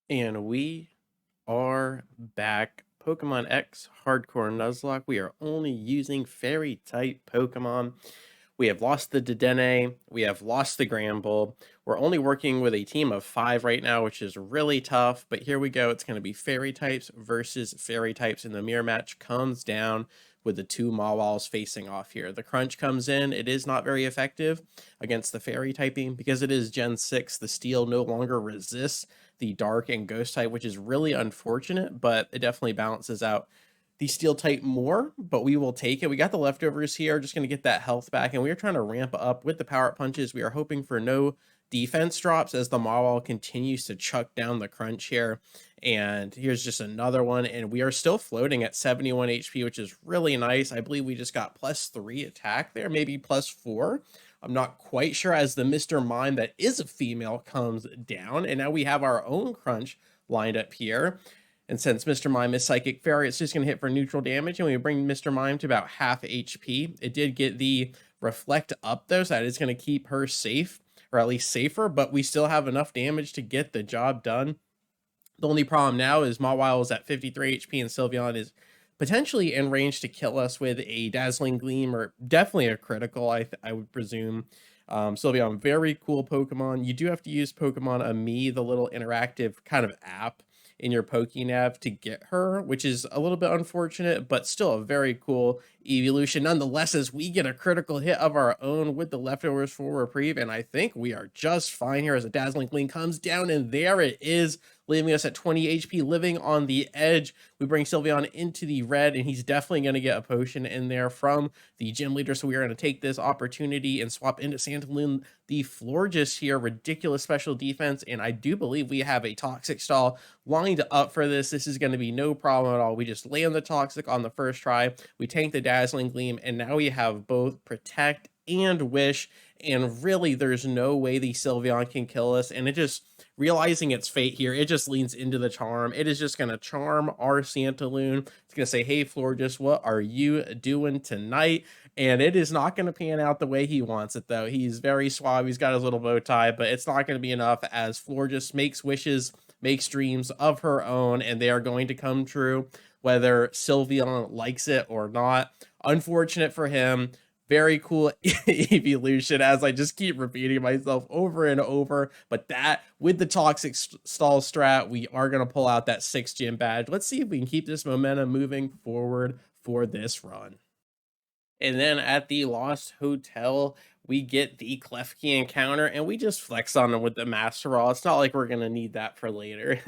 And we are back. Pokemon X Hardcore Nuzlocke. We are only using fairy type Pokemon. We have lost the Dedenne. We have lost the Gramble. We're only working with a team of 5 right now, which is really tough. But here we go. It's going to be fairy types versus fairy types. And the mirror match comes down with the two Mawals facing off here. The crunch comes in. It is not very effective against the fairy typing because it is Gen 6. The steel no longer resists the dark and ghost type, which is really unfortunate, but it definitely balances out the steel type more, but we will take it. We got the leftovers here, just going to get that health back, and we are trying to ramp up with the power up punches. We are hoping for no defense drops as the Mawile continues to chuck down the crunch here. And here's just another one, and we are still floating at 71 HP, which is really nice. I believe we just got +3 attack there, maybe +4. I'm not quite sure as the Mr. Mime that is a female comes down, and now we have our own crunch lined up here. And since Mr. Mime is Psychic Fairy, it's just going to hit for neutral damage, and we bring Mr. Mime to about half HP. It did get the Reflect up, though, so that is going to keep her safe, or at least safer, but we still have enough damage to get the job done. The only problem now is Mawile is at 53 HP, and Sylveon is potentially in range to kill us with a Dazzling Gleam, or definitely a critical, I would presume. Sylveon, very cool Pokemon. You do have to use Pokemon Me, the little interactive kind of app in your Pokénav to get her, which is a little bit unfortunate, but still a very cool evolution. Nonetheless, as we get a critical hit of our own with the leftovers for reprieve, and I think we are just fine here as a Dazzling Gleam comes down, and there it is, leaving us at 20 HP, living on the edge. We bring Sylveon into the red, and he's definitely going to get a potion in there from the gym leader, so we are going to take this opportunity and swap into Sandaloon. The Florges here, ridiculous special defense, and I do believe we have a Toxic Stall lined up for this. This is going to be no problem at all. We just land the Toxic on the first try, we tank the Dazzling Gleam, and now we have both Protect and Wish, and really there's no way the Sylveon can kill us, and it just, realizing its fate here, it just leans into the charm. It is just going to charm our Santaloon. It's going to say, hey, Florges, what are you doing tonight? And it is not going to pan out the way he wants it, though. He's very suave. He's got his little bow tie, but it's not going to be enough as Florges makes wishes, makes dreams of her own, and they are going to come true, whether Sylveon likes it or not. Unfortunate for him. Very cool evolution, as I just keep repeating myself over and over. But that, with the Toxic Stall strat, we are going to pull out that 6 gym badge. Let's see if we can keep this momentum moving forward for this run. And then at the Lost Hotel, we get the Klefki encounter, and we just flex on him with the Master Ball. It's not like we're going to need that for later.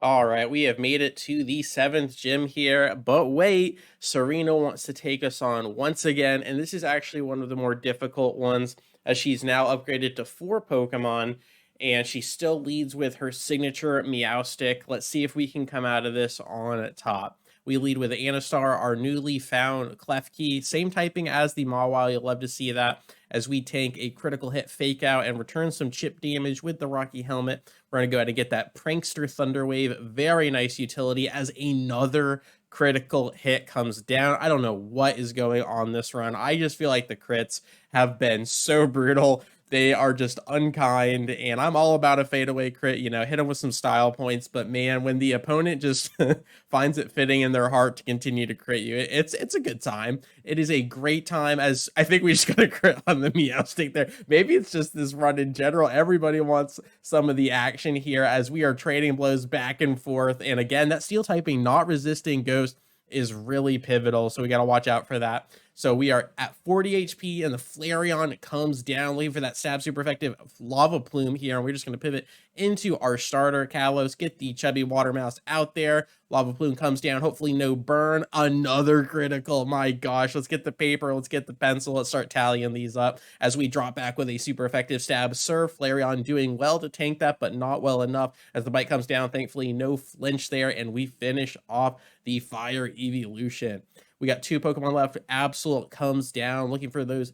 All right, we have made it to the 7th gym here, but wait, Serena wants to take us on once again, and this is actually one of the more difficult ones, as she's now upgraded to 4 Pokemon, and she still leads with her signature Meowstic. Let's see if we can come out of this on top. We lead with Anastar, our newly found Klefki, same typing as the Mawile. You'll love to see that as we tank a critical hit fake out and return some chip damage with the Rocky Helmet. We're going to go ahead and get that Prankster Thunder Wave. Very nice utility as another critical hit comes down. I don't know what is going on this run. I just feel like the crits have been so brutal. They are just unkind, and I'm all about a fadeaway crit, you know, hit them with some style points, but man, when the opponent just finds it fitting in their heart to continue to crit you, it's a good time. It is a great time, as I think we just got a crit on the Meowstic there. Maybe it's just this run in general. Everybody wants some of the action here as we are trading blows back and forth, and again, that steel typing not resisting Ghost is really pivotal, so we got to watch out for that. So we are at 40 HP, and the Flareon comes down, leaving for that stab super effective Lava Plume here, and we're just going to pivot into our starter, Kalos, get the chubby water mouse out there. Lava Plume comes down, hopefully no burn. Another critical, my gosh. Let's get the paper, let's get the pencil, let's start tallying these up as we drop back with a super effective stab. Sir Flareon doing well to tank that, but not well enough as the bite comes down. Thankfully, no flinch there, and we finish off the Fire Evolution. We got 2 Pokemon left. Absol comes down, looking for those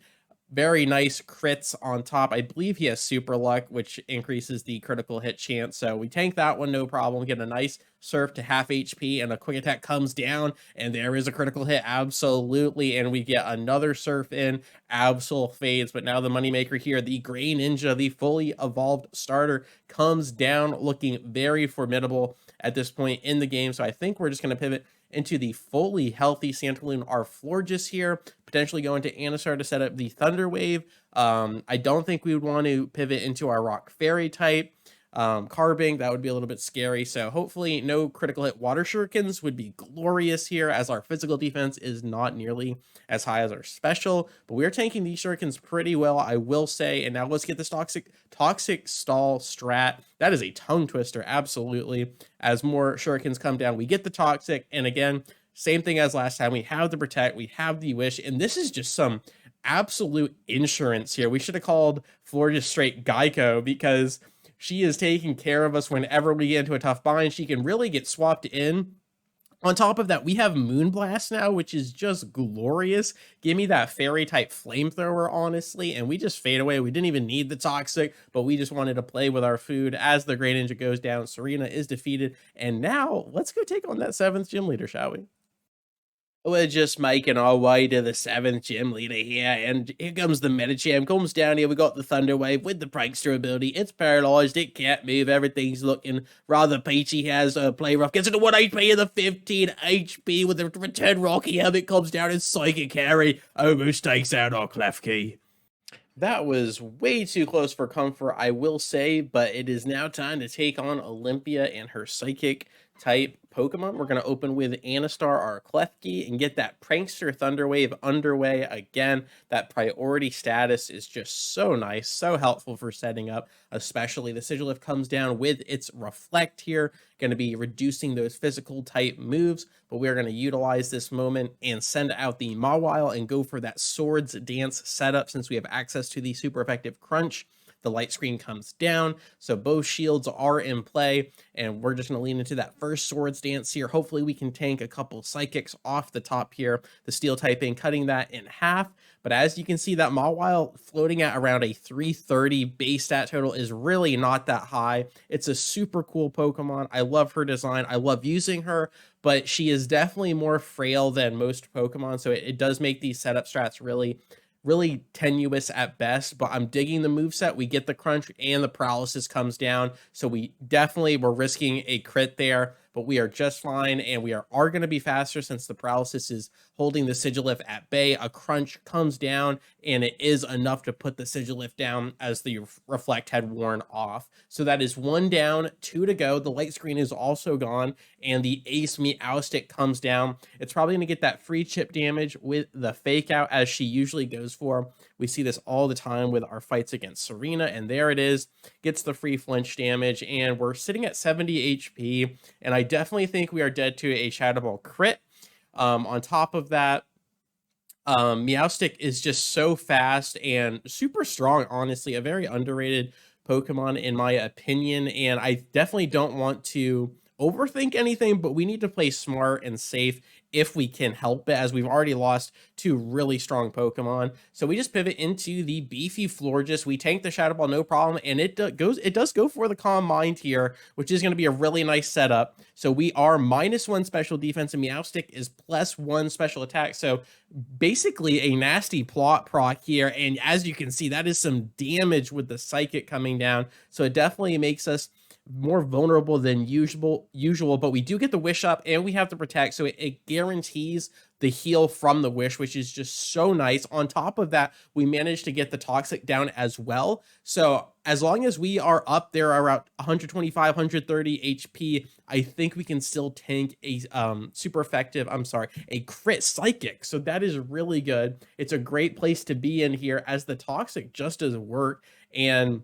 Very nice crits on top. I believe he has super luck, which increases the critical hit chance. So we tank that one, no problem. Get a nice surf to half HP, and a quick attack comes down, and there is a critical hit. Absolutely. And we get another surf in. Absol fades. But now the moneymaker here, the Gray Ninja, the fully evolved starter, comes down looking very formidable at this point in the game. So I think we're just going to pivot into the fully healthy Santaloon, our Florges here, potentially go into Anastar to set up the Thunder Wave. I don't think we would want to pivot into our Rock Fairy type. Carbing, that would be a little bit scary. So hopefully no critical hit water shurikens would be glorious here, as our physical defense is not nearly as high as our special. But we're tanking these shurikens pretty well, I will say. And now let's get this toxic stall strat. That is a tongue twister, absolutely. As more shurikens come down, we get the toxic. And again, same thing as last time. We have the protect, we have the wish, and this is just some absolute insurance here. We should have called Florida straight Geico, because she is taking care of us whenever we get into a tough bind. She can really get swapped in. On top of that, we have Moonblast now, which is just glorious. Give me that fairy type flamethrower, honestly, and we just fade away. We didn't even need the toxic, but we just wanted to play with our food. As the Great Ninja goes down, Serena is defeated, and now let's go take on that 7th gym leader, shall we? We're just making our way to the 7th gym leader here, and here comes the Medicham, comes down here. We got the Thunder Wave with the Prankster ability. It's paralyzed, it can't move, everything's looking rather peachy. Has play rough, gets into 1 HP and the 15 HP with the return Rocky Helmet, comes down and Psychic Carry almost takes out our Klefki. That was way too close for comfort, I will say, but it is now time to take on Olympia and her Psychic type Pokemon. We're going to open with Anastar, our Klefki, and get that Prankster Thunder Wave underway again. That priority status is just so nice, so helpful for setting up, especially the Sigilyph comes down with its Reflect here, going to be reducing those physical type moves, but we're going to utilize this moment and send out the Mawile and go for that Swords Dance setup since we have access to the super effective Crunch. The light screen comes down, so both shields are in play, and we're just going to lean into that first Swords Dance here. Hopefully we can tank a couple Psychics off the top here, the Steel typing, cutting that in half. But as you can see, that Mawile floating at around a 330 base stat total is really not that high. It's a super cool Pokemon. I love her design. I love using her, but she is definitely more frail than most Pokemon, so it does make these setup strats really tenuous at best. But I'm digging the moveset. We get the Crunch and the Paralysis comes down, so we definitely were risking a crit there, but we are just fine, and we are going to be faster since the Paralysis is holding the Sigilyph at bay. A Crunch comes down, and it is enough to put the Sigilyph down as the Reflect had worn off. So that is 1 down, 2 to go. The light screen is also gone, and the Ace Meowstic comes down. It's probably going to get that free chip damage with the Fake Out, as she usually goes for. We see this all the time with our fights against Serena, and there it is. Gets the free flinch damage, and we're sitting at 70 HP, and I definitely think we are dead to a Shadow Ball crit. On top of that, Meowstic is just so fast and super strong, honestly. A very underrated Pokemon, in my opinion, and I definitely don't want to overthink anything, but we need to play smart and safe if we can help it, as we've already lost 2 really strong Pokemon. So we just pivot into the beefy Florges. We tank the Shadow Ball, no problem, and it does go for the Calm Mind here, which is going to be a really nice setup. So we are -1 special defense, and Meowstic is +1 special attack. So basically a nasty plot proc here, and as you can see, that is some damage with the Psychic coming down. So it definitely makes us more vulnerable than usual, but we do get the Wish up, and we have to protect, so it guarantees the heal from the Wish, which is just so nice. On top of that, we managed to get the Toxic down as well, so as long as we are up there around 125 130 HP, I think we can still tank a super effective, a crit Psychic. So that is really good. It's a great place to be in here, as the Toxic just doesn't work, and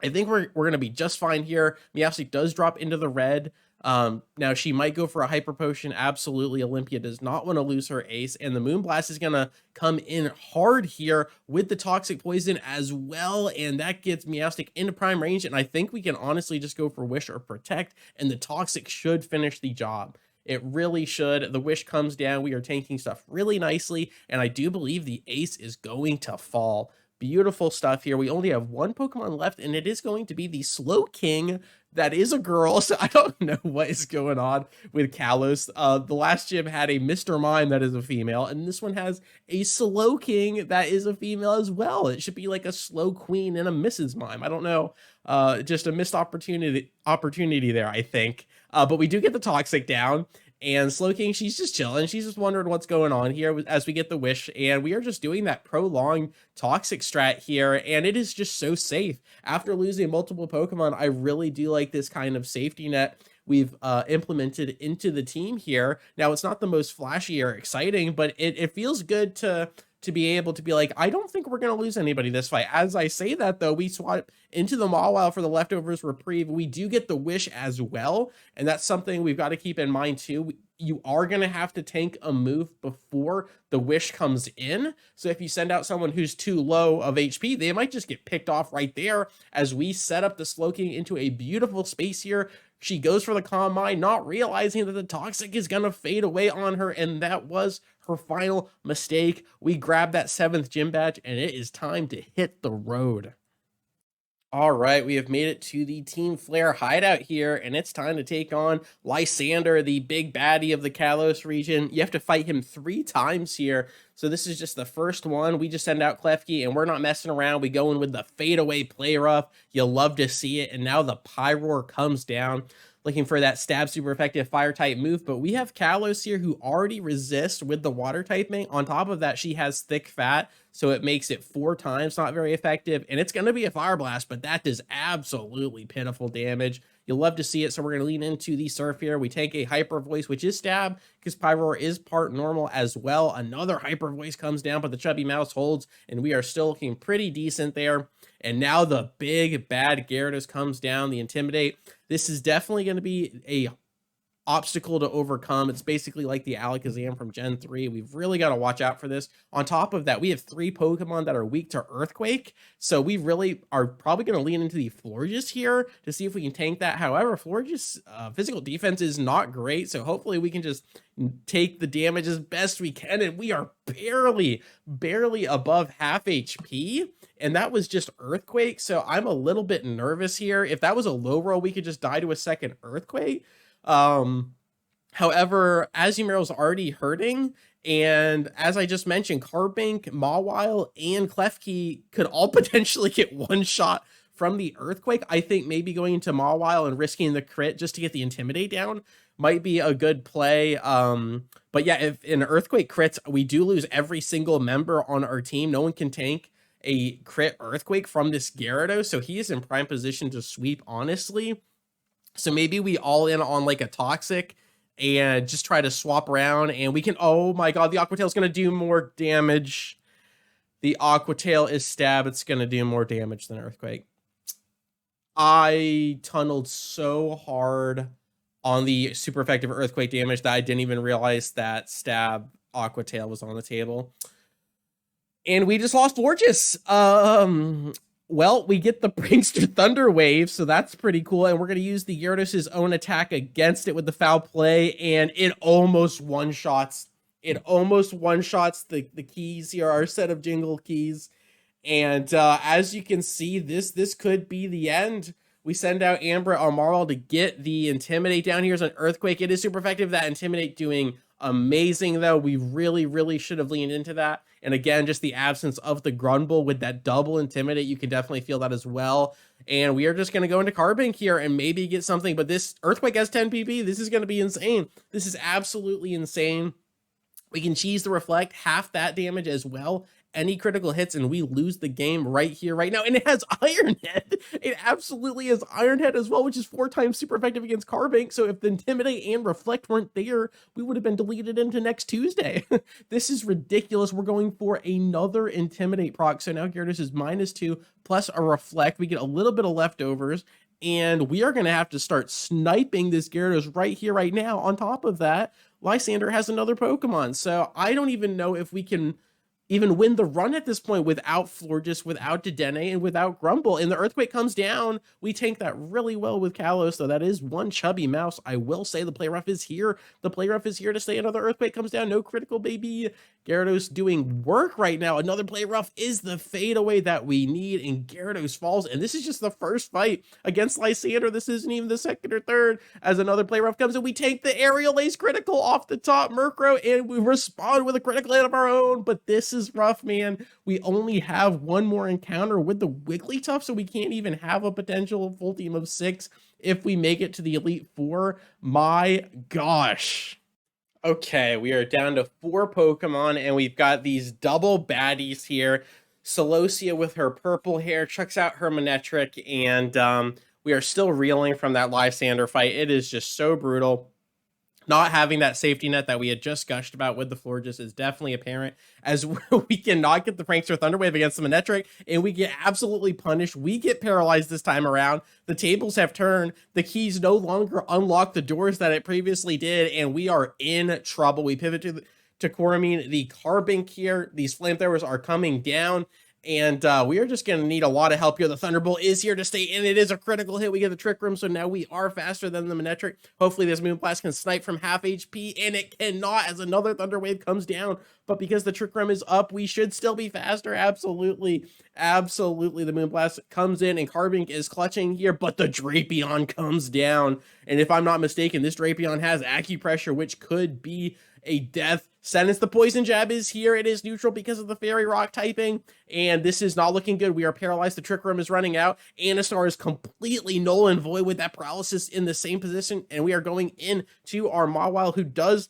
I think we're going to be just fine here. Meowstic does drop into the red. Now she might go for a Hyper Potion. Absolutely, Olympia does not want to lose her ace, and the Moonblast is going to come in hard here with the Toxic Poison as well, and that gets Meowstic into prime range, and I think we can honestly just go for Wish or Protect, and the Toxic should finish the job. It really should. The wish comes down. We are tanking stuff really nicely, and I do believe the ace is going to fall. Beautiful stuff here. We only have one Pokemon left, and it is going to be the Slow King. That is a girl, so I don't know what is going on with Kalos. The last gym had a Mr. Mime that is a female, and this one has a Slow King that is a female as well. It should be like a Slow Queen and a Mrs. Mime. I don't know. Just a missed opportunity there, I think. But we do get the Toxic down. And Slow King, she's just chilling. She's just wondering what's going on here as we get the wish. And we are just doing that prolonged toxic strat here. And it is just so safe. After losing multiple Pokemon, I really do like this kind of safety net we've implemented into the team here. Now, it's not the most flashy or exciting, but it feels good to be able to be like, I don't think we're going to lose anybody this fight. As I say that, though, we swap into the Mawile for the leftovers reprieve. We do get the wish as well, and that's something we've got to keep in mind, too. You are going to have to tank a move before the wish comes in. So if you send out someone who's too low of HP, they might just get picked off right there as we set up the Slowking into a beautiful space here. She goes for the Calm Mind, not realizing that the Toxic is going to fade away on her, and that was her final mistake. We grab that 7th gym badge, and it is time to hit the road. All right, we have made it to the Team Flare hideout here, and it's time to take on Lysander, the big baddie of the Kalos region. You have to fight him 3 times here, so this is just the first one. We just send out Klefki, and we're not messing around. We go in with the fadeaway play rough. You'll love to see it, and now the Pyroar comes down, looking for that stab super effective fire type move, but we have Kalos here who already resists with the water typing. On top of that, she has thick fat, so it makes it 4 times not very effective, and it's going to be a fire blast, but that does absolutely pitiful damage. You'll love to see it, so we're going to lean into the surf here. We take a hyper voice, which is stab, because Pyroar is part normal as well. Another hyper voice comes down, but the chubby mouse holds, and we are still looking pretty decent there. And now the big bad Gyarados comes down, the Intimidate. This is definitely going to be a obstacle to overcome. It's basically like the Alakazam from Gen 3. We've really got to watch out for this. On top of that, we have 3 Pokemon that are weak to Earthquake, so we really are probably going to lean into the Florges here to see if we can tank that. However, Florges' physical defense is not great, so hopefully we can just take the damage as best we can, and we are barely above half HP, and that was just Earthquake, so I'm a little bit nervous here. If that was a low roll, we could just die to a second Earthquake. However, Azumarill's already hurting, and as I just mentioned, Carbink, Mawile, and Klefki could all potentially get one shot from the Earthquake. I think maybe going into Mawile and risking the crit just to get the Intimidate down might be a good play. But yeah, if in Earthquake crits, we do lose every single member on our team. No one can tank a crit Earthquake from this Gyarados, so he is in prime position to sweep, honestly. So maybe we all in on like a Toxic and just try to swap around, and we can, oh my god, the Aqua Tail is going to do more damage. The Aqua Tail is stab. It's going to do more damage than Earthquake. I tunneled so hard on the super effective Earthquake damage that I didn't even realize that stab Aqua Tail was on the table. And we just lost Florges. Well, we get the Prankster Thunder Wave, so that's pretty cool. And we're going to use the Gyarados' own attack against it with the foul play, and it almost one-shots. It almost one-shots the keys here, our set of Jingle keys. And as you can see, this could be the end. We send out Ambra on Marl to get the Intimidate down here as an Earthquake. It is super effective. That Intimidate doing amazing, though. We really should have leaned into that. And again, just the absence of the Grumble with that double Intimidate, you can definitely feel that as well. And we are just going to go into Carbink here and maybe get something. But this Earthquake has 10 PP. This is going to be insane. This is absolutely insane. We can cheese the Reflect, half that damage as well. Any critical hits, and we lose the game right here, right now. And it has Iron Head. It absolutely has Iron Head as well, which is 4 times super effective against Carbink. So if the Intimidate and Reflect weren't there, we would have been deleted into next Tuesday. This is ridiculous. We're going for another Intimidate proc. So now Gyarados is -2 plus a Reflect. We get a little bit of leftovers, and we are going to have to start sniping this Gyarados right here, right now. On top of that, Lysander has another Pokemon. So I don't even know if we can even win the run at this point without Florges, without Dedenne, and without Grumble. And the Earthquake comes down. We tank that really well with Kalos, though that is one chubby mouse. I will say the play rough is here. The play rough is here to stay. Another Earthquake comes down. No critical, baby. Gyarados doing work right now. Another play rough is the fadeaway that we need, and Gyarados falls. And this is just the first fight against Lysander. This isn't even the second or third, as another play rough comes, and we take the Aerial Ace critical off the top Murkrow, and we respond with a critical hit of our own. But this is rough, man. We only have one more encounter with the Wigglytuff, so we can't even have a potential full team of 6 if we make it to the Elite Four. My gosh. Okay, we are down to 4 Pokemon, and we've got these double baddies here. Celosia with her purple hair chucks out her Manectric, and we are still reeling from that Lysander fight. It is just so brutal. Not having that safety net that we had just gushed about with the Florges is definitely apparent, as we cannot get the Prankster Thunderwave against the Manectric, and we get absolutely punished. We get paralyzed this time around. The tables have turned. The keys no longer unlock the doors that it previously did, and we are in trouble. We pivot to Coromine. The Carbink here. These flamethrowers are coming down, and we are just going to need a lot of help here. The Thunderbolt is here to stay, and it is a critical hit. We get the Trick Room, so now we are faster than the Manectric. Hopefully this Moonblast can snipe from half HP, and it cannot, as another Thunder Wave comes down. But because the Trick Room is up, we should still be faster. Absolutely. Absolutely. The Moonblast comes in, and Carbink is clutching here, but the Drapion comes down. And if I'm not mistaken, this Drapion has Acupressure, which could be a death sentence. The Poison Jab is here. It is neutral because of the Fairy Rock typing, and this is not looking good. We are paralyzed. The Trick Room is running out. Anastar is completely null and void with that paralysis in the same position, and we are going into our Mawile, who does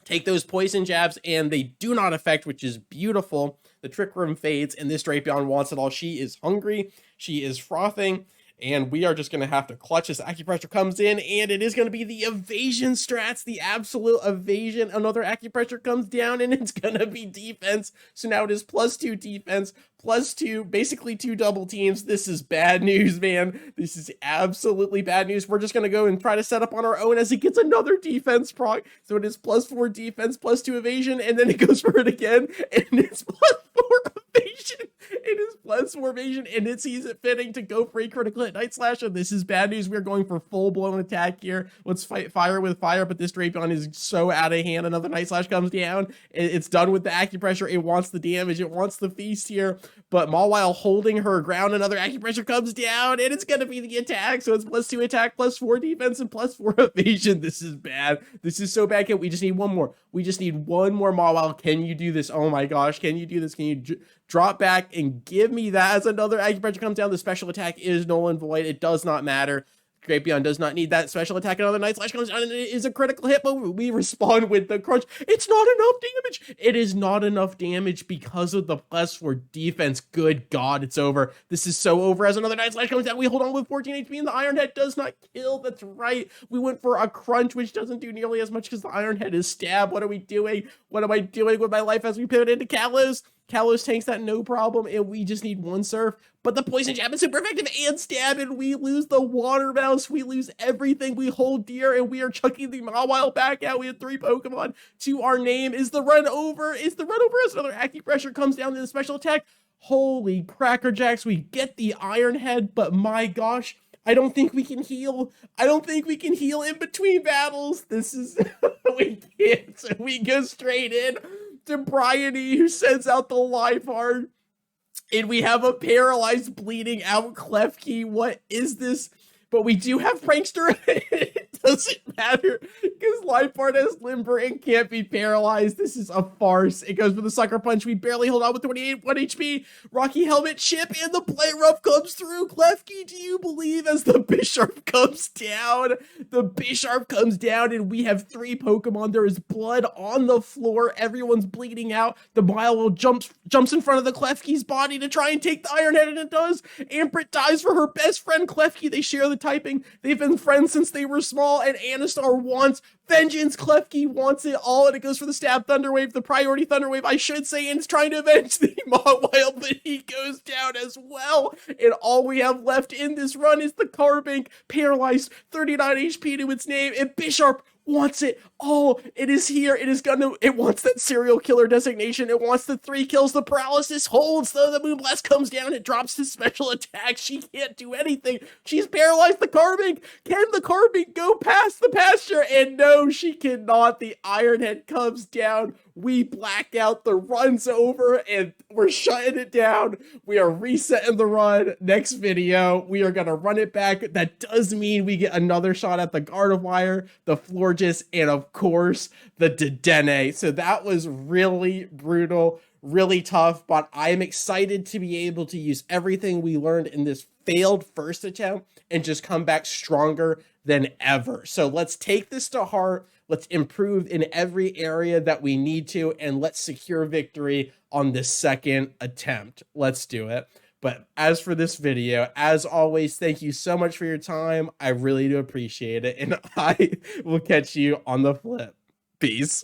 take those Poison Jabs, and they do not affect, which is beautiful. The Trick Room fades, and this Drapion wants it all. She is hungry. She is frothing. And we are just going to have to clutch as Acupressure comes in, and it is going to be the evasion strats, the absolute evasion. Another Acupressure comes down, and it's going to be defense. So now it is +2 defense, +2, basically 2 double teams. This is bad news, man. This is absolutely bad news. We're just going to go and try to set up on our own as it gets another defense proc. So it is +4 defense, +2 evasion, and then it goes for it again, and it's +4 evasion. It is +4 evasion, and it sees it fitting to go for a critical hit Night Slash. And this is bad news. We're going for full-blown attack here. Let's fight fire with fire, but this Drapion is so out of hand. Another Night Slash comes down. It's done with the Acupressure. It wants the damage. It wants the feast here, but Mawile holding her ground. Another Acupressure comes down, and it's going to be the attack. So it's +2 attack, +4 defense, and +4 evasion. This is bad. This is so bad. We just need one more. We just need one more Mawile. Can you do this? Oh my gosh. Can you do this? Can you drop back and give me that? As another Acupressure comes down, the special attack is null and void. It does not matter. Drapion does not need that special attack. Another Night Slash comes down, and it is a critical hit, but we respond with the crunch. It's not enough damage. It is not enough damage because of the +4 defense. Good God, it's over. This is so over. As another Night Slash comes down, we hold on with 14 HP, and the Iron Head does not kill. That's right. We went for a crunch, which doesn't do nearly as much because the Iron Head is stab. What are we doing? What am I doing with my life as we pivot into Kalos? Kalos tanks that no problem, and we just need one Surf. But the Poison Jab is super effective and stab, and we lose the Water Mouse. We lose everything we hold dear, and we are chucking the Mawile back out. We have 3 Pokemon to our name. Is the run over? Is the run over as another Acupressure comes down to the special attack? Holy Cracker Jacks, we get the Iron Head, but my gosh, I don't think we can heal. I don't think we can heal in between battles. This is, we can't. So we go straight in to Bryony, who sends out the Life Heart, and we have a paralyzed, bleeding out Klefki. What is this? But we do have Prankster. It doesn't matter because Life Heart has Limber and can't be paralyzed. This is a farce. It goes for the Sucker Punch. We barely hold on with 28 1 HP. Rocky Helmet chip, and the Blade Rough comes through. Klefki, do you believe? As the Bisharp comes down. The Bisharp comes down, and we have 3 Pokemon. There is blood on the floor. Everyone's bleeding out. The Mawile jumps in front of the Klefki's body to try and take the Iron Head, and it does. Amprit dies for her best friend Klefki. They share the typing. They've been friends since they were small, and Anastar wants vengeance. Klefki wants it all, and it goes for the Stab Thunder Wave, the priority Thunder Wave, I should say, and it's trying to avenge the Mawile, but he goes down as well. And all we have left in this run is the Carbink, paralyzed, 39 HP to its name, and Bisharp wants it. Oh, it is here. It wants that serial killer designation. It wants the 3 kills. The paralysis holds, though. The Moonblast comes down. It drops his special attack. She can't do anything. She's paralyzed the Carbink. Can the Carbink go past the pasture? And no, she cannot. The Ironhead comes down. We black out. The run's over, and we're shutting it down. We are resetting the run. Next video, we are going to run it back. That does mean we get another shot at the Gardevoir, the Florges, and of course, the Dedenne. So that was really brutal, really tough, but I am excited to be able to use everything we learned in this failed first attempt and just come back stronger than ever. So let's take this to heart. Let's improve in every area that we need to, and let's secure victory on the second attempt. Let's do it. But as for this video, as always, thank you so much for your time. I really do appreciate it, and I will catch you on the flip. Peace.